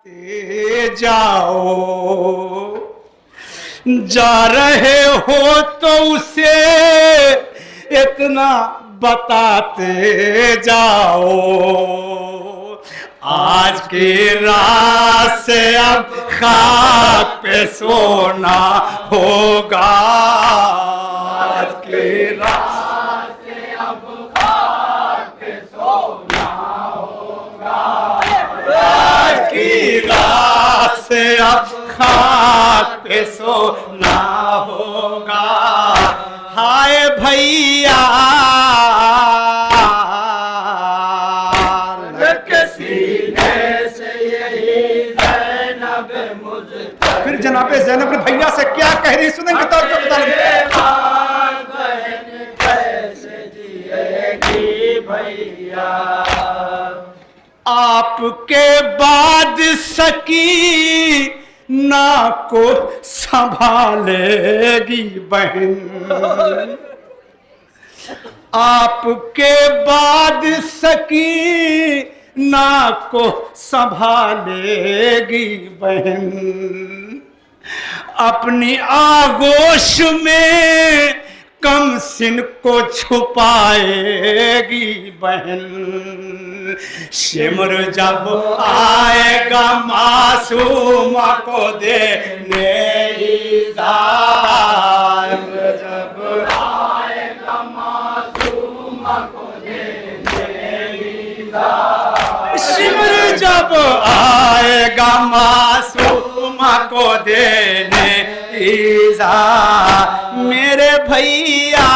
बताते जाओ, जा रहे हो तो उसे इतना बताते जाओ। आज की रात से अब खाक पे सोना होगा, आज की रात से अब खाक पे सोना होगा, आज की रात से अब खाक पे सोना होगा। हाय भैया फिर जनाबे ज़ैनब ने भैया से क्या कह रही सुनेंगे तो बता भैया। आपके बाद सकी ना को संभालेगी बहन, आपके बाद सकी ना को संभालेगी बहन। अपनी आगोश में कम सिन को छुपाएगी बहन। शिमर जब आएगा मासूमा को देने इज़ार, जब आएगा मासूमा को देने इज़ार, शिमर जब आएगा मासूमा को देने इज़ार। मेरे भैया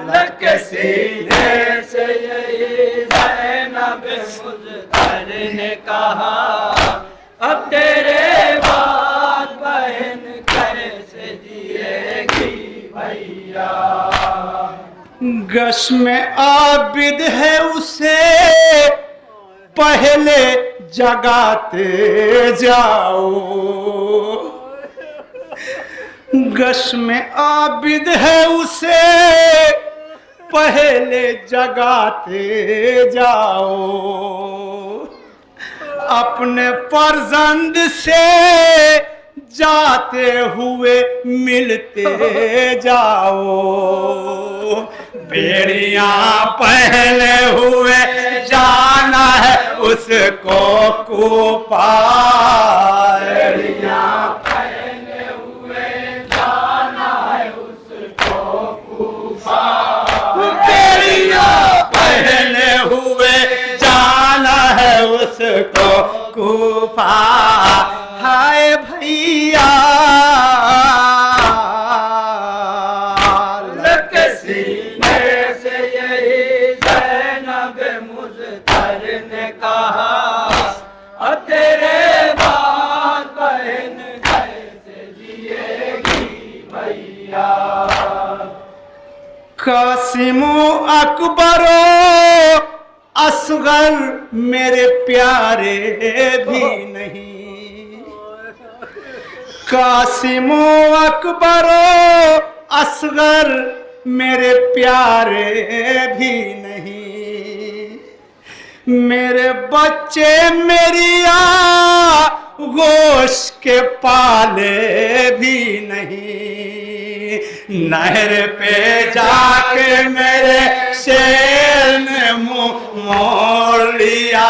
लग सीने से यही ज़ैनब मुज़्फ़र ने कहा, अब तेरे बाद बहन कैसे जिएगी भैया। गश में आबिद है उसे पहले जगाते जाओ, गश में आबिद है उसे पहले जगाते जाओ। अपने फर्जंद से जाते हुए मिलते जाओ। बेड़ियां पहले हुए जाना है उसको कूपा, बेड़ियां पहले हुए जाना है उसको कूपा, बेड़ियां पहले हुए जाना है उसको कूपा। हाय भैया लग सीने से यही ज़ैनब मुज़्फ़र ने कहा, अब तेरे बाद बहन कैसे जिएगी भैया। कासिमो अकबरो असगर मेरे प्यारे भी नहीं, कासिमो अकबरो असगर मेरे प्यारे भी नहीं। मेरे बच्चे मेरी गोश के पाले भी नहीं। नहर पे जाके मेरे शेर ने मुंह मोड़ लिया,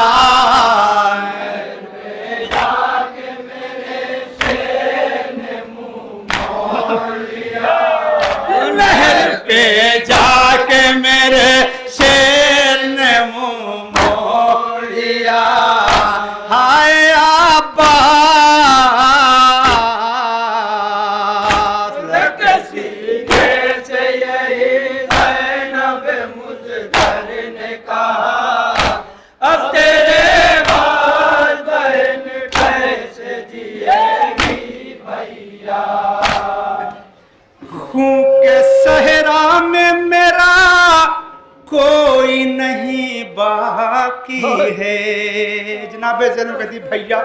पे जाके मेरे शेर ने मुंह मोड़ लिया। हाय अब्बास लग सीने से यही ज़ैनब मुज़्फ़र ने कहा, अब तेरे बाद बहन कैसे जिएगी भैया। हूँ के सहरा में मेरा कोई नहीं बाकी है। जनाबे ज़ैनब कहती भैया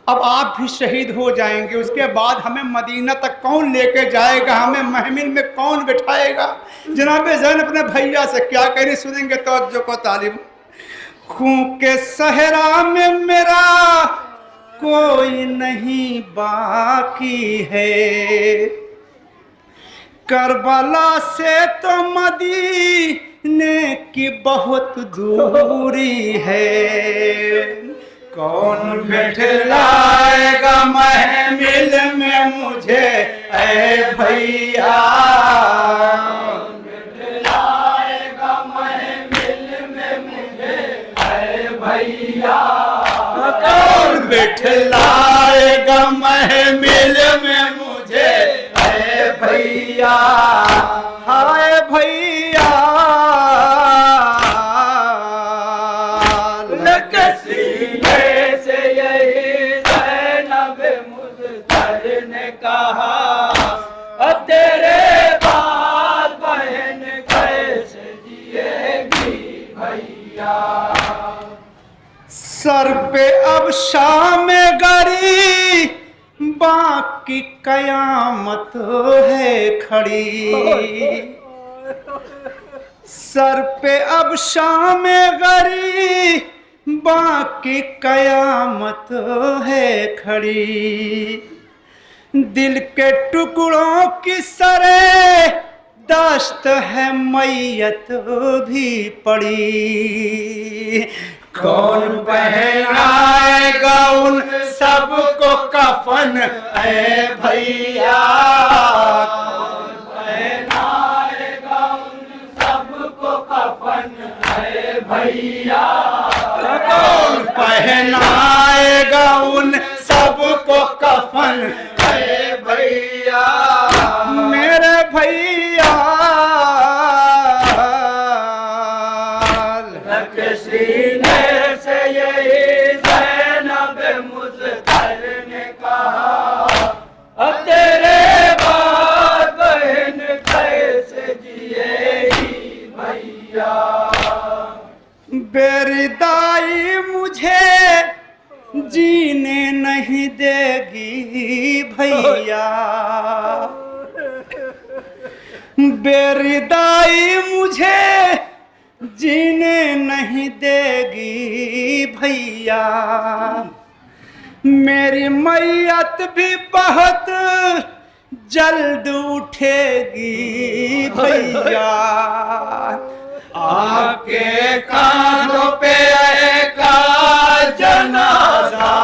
अब आप भी शहीद हो जाएंगे, उसके बाद हमें मदीना तक कौन लेके जाएगा, हमें महमिल में कौन बिठाएगा। जनाबे ज़ैनब अपने भैया से क्या कह रही सुनेंगे तो जो को तालिब। खूं के सहरा में मेरा कोई नहीं बाकी है, करबला से तो मदीने की बहुत दूरी है। कौन बैठलाएगा महमिल में मुझे ऐ भैया, कौन बैठलाएगा महमिल में मुझे ऐ भैया, कौन बैठलाएगा महमिल में मुझे ऐ भैया, हाय भैया। सीने से यही ज़ैनब मुज़्फ़र ने कहा, अब तेरे बाद बहन कैसे जिएगी भैया। सर पे अब शाम गरी, बाकी कयामत है खड़ी। सर पे अब शाम गरी, बाकी कयामत है खड़ी। दिल के टुकड़ों की सरे दस्त है, मैयत भी पड़ी। कौन पहनाएगा उन सबको कफन ऐ भैया, कौन पहनाएगा उन सबको कफन ऐ भैया, कौन पहनाएगा उन सबको कफन ऐ भैया, मेरे भैया। सीने से यही ज़ैनब मुज़्फ़र ने कहा, अब तेरे बाद बहन कैसे जिएगी भैया। बेरिदाई मुझे जीने नहीं देगी भैया, बेरिदाई मुझे जीने नहीं देगी भैया। मेरी मैयत भी बहुत जल्द उठेगी भैया, आपके कांधों पे एक जनाजा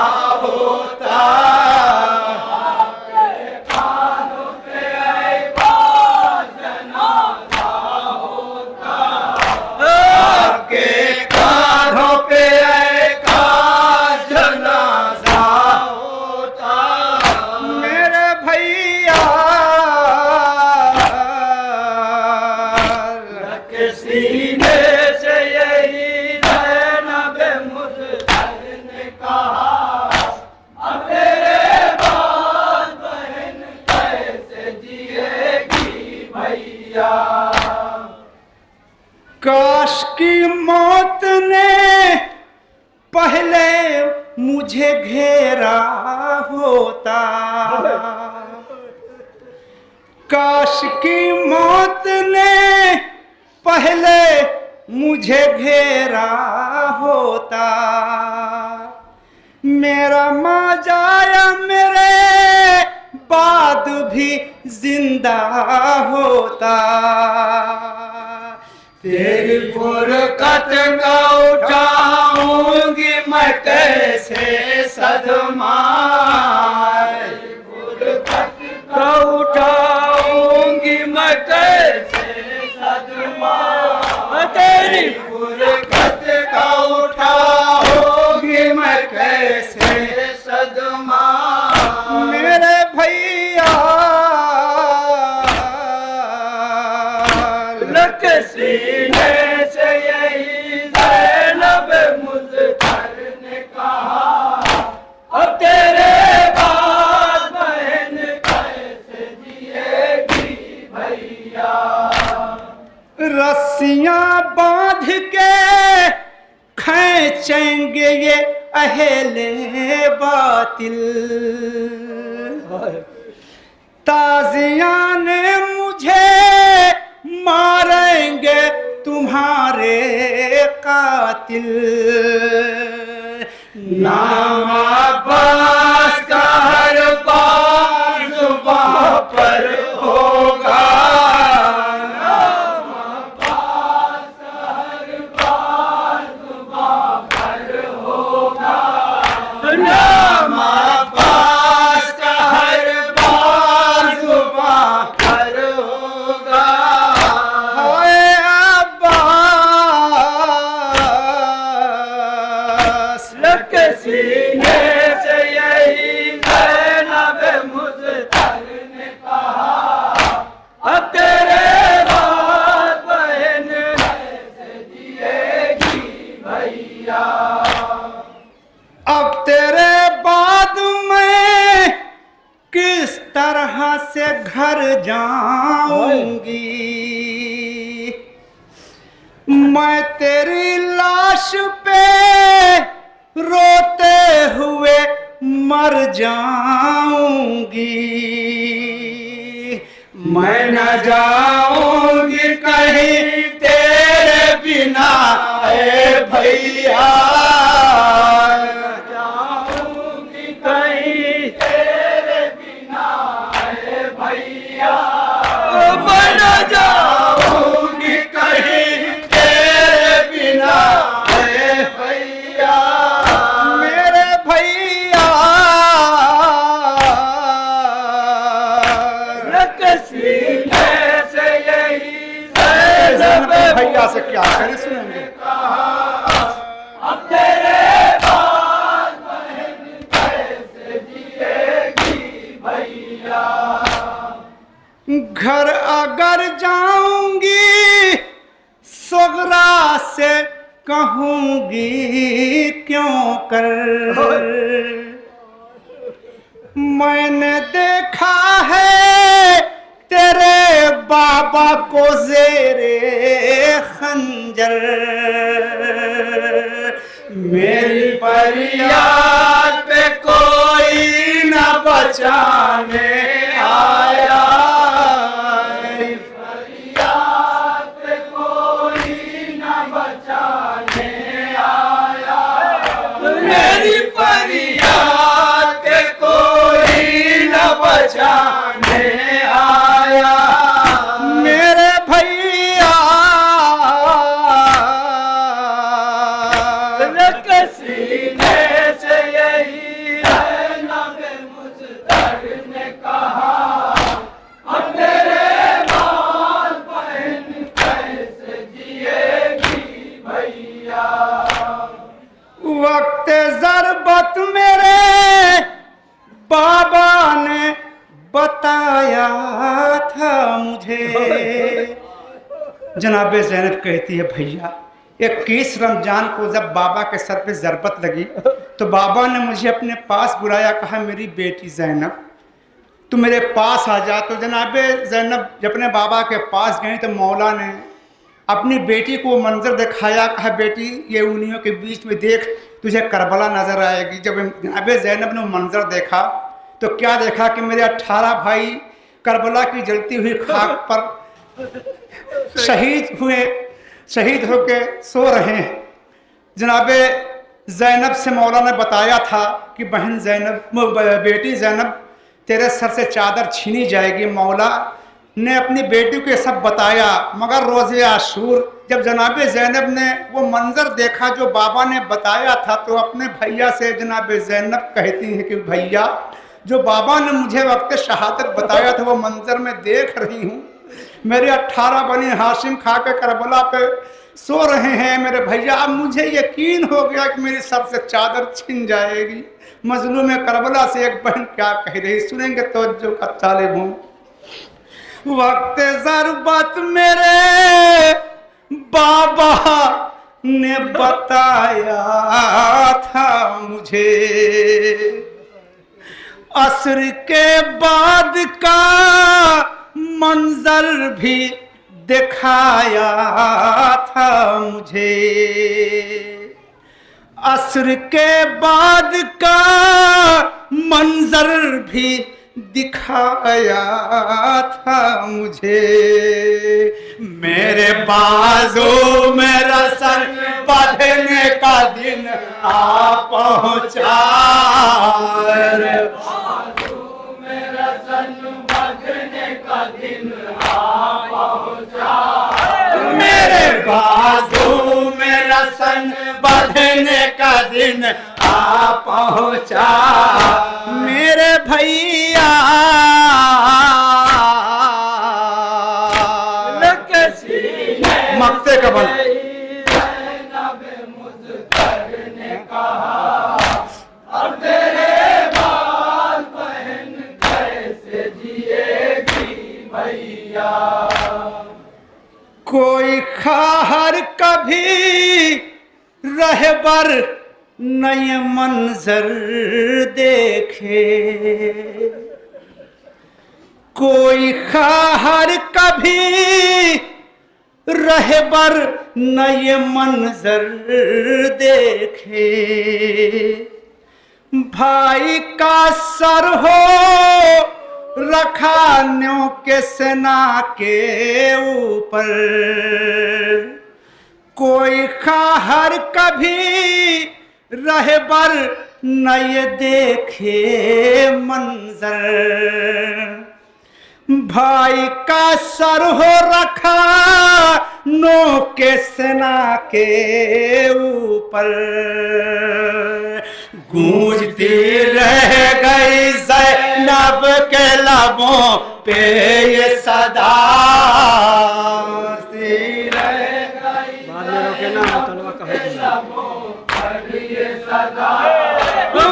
होता, आपके कांधों पे एक जनाजा होता, आपके कांधों पे एक जनाजा होता, मेरे भैया। सीने से यही ज़ैनब मुज़्फ़र ने कहा, अब तेरे बाद बहन कैसे जिएगी भैया। काश की मौत ने पहले मुझे घेरा होता, काश की मौत ने पहले मुझे घेरा होता, मेरा माँ जाया मेरे बाद भी जिंदा होता। तेरी फुरकत का उठाऊंगी मैं कैसे सदमा, फुरकत का उठाऊंगी मैं कैसे सदमा, तेरी फुरकत का उठाऊंगी मैं कैसे सदमा, मेरे भैया। सीने से यही ज़ैनब मुज़्फ़र ने कहा, अब तेरे बाद बहन कैसे जिएगी भैया। रस्सियां बांध के खींचेंगे ये अहले बातिल, ताजियां ने मुझे मारेंगे तुम्हारे कातिल। नाम अब्बास का हर बार जुबां पर होगा, नाम अब्बास का हर बार जुबां पर होगा, नाम अब्बास का हर बार जुबां पर होगा। हाय अब्बास, लग सीने से यही ज़ैनब मुज़्तहर ने कहा, अब तेरे बाद बहन कैसे जिएगी भैया। अब तेरे बाद मैं किस तरह से घर जाऊंगी, मैं तेरी लाश पे रोते हुए मर जाऊंगी। मैं न जाऊंगी कहीं तेरे बिना ए भैया, जाऊंगी कहीं तेरे बिना ए भैया, मैं न जाऊंगी कहीं तेरे बिना ए भैया। मेरे भैया सीने से यही ज़ैनब भैया से क्या करें, सुनेंगे। अब तेरे बाद बहन कैसे जिएगी भैया। घर अगर जाऊंगी सगरा से कहूंगी क्यों कर, मैंने देखा है तेरे बाबा को ज़ेरे खंजर, मेरी फरियाद पे कोई न बचाने आया, मेरी फरियाद पे कोई न बचाने आया, मेरी फरियाद पे कोई न बचाने आया। मेरे भैया सीने से यही ज़ैनब मुज़्तहर ने कहा, अब तेरे बाद बहन कैसे जिएगी भैया। वक्त ज़रबत मेरे बाबा ने बताया था मुझे। जनाबे ज़ैनब कहती है भैया 21 रमजान को जब बाबा के सर पे ज़रबत लगी तो बाबा ने मुझे अपने पास बुलाया, कहा मेरी बेटी ज़ैनब तू मेरे पास आ जा। तो जनाबे ज़ैनब जब अपने बाबा के पास गई तो मौला ने अपनी बेटी को मंजर दिखाया, कहा बेटी ये उंगलियों के बीच में देख तुझे करबला नज़र आएगी। जब जनाबे ज़ैनब ने मंजर देखा तो क्या देखा कि मेरे 18 भाई करबला की जलती हुई खाक पर शहीद होके सो रहे हैं। जनाबे ज़ैनब से मौला ने बताया था कि बहन ज़ैनब, बेटी ज़ैनब तेरे सर से चादर छीनी जाएगी। मौला ने अपनी बेटी को ये सब बताया, मगर रोज़े आशूर जब जनाबे ज़ैनब ने वो मंजर देखा जो बाबा ने बताया था तो अपने भैया से जनाबे ज़ैनब कहती हैं कि भैया जो बाबा ने मुझे वक्त शहादत बताया था वो मंजर में देख रही हूँ। मेरे 18 बनी हाशिम खा के करबला पे सो रहे हैं मेरे भैया। अब मुझे यकीन हो गया कि मेरी सर से चादर छिन जाएगी। मजलूम करबला से एक बहन क्या कह रही, सुनेंगे तवज्जो का तालिब हूँ। वक्त ज़रबत मेरे बाबा ने बताया था मुझे, असर के बाद का मंजर भी दिखाया था मुझे। असर के बाद का मंजर भी दिखाया था मुझे। मेरे बाजू में रसन बांधने का दिन आ पहुंचा। बाजू में रसन बांधने का दिन आ पहुंचा। मेरे बाजू में रसन बांधने का दिन आ पहुंचा। मेरे भैया मक्ते का बल ज़ैनब मुज़्फ़र ने कहा, अब तेरे बाल बहन कैसे जिएगी भैया। कोई खाहर कभी रहबर नए मंजर देखे। कोई खाहर कभी रहबर नए मंजर देखे। भाई का सर हो रखा न्यों के सेना के ऊपर। कोई खाहर कभी रहबर नए देखे मंजर। भाई का सर हो रखा नो के सेना के ऊपर। गूंजती रह गई ज़ैनब के लबों पे ये सदा।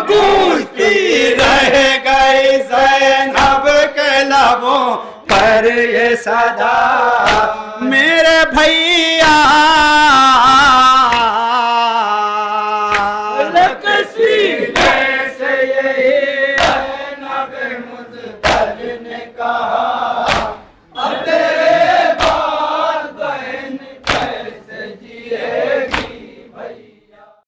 गूंजती रह गई ज़ैनब के लबों पर ये सदा। मेरे भैया सीने से यही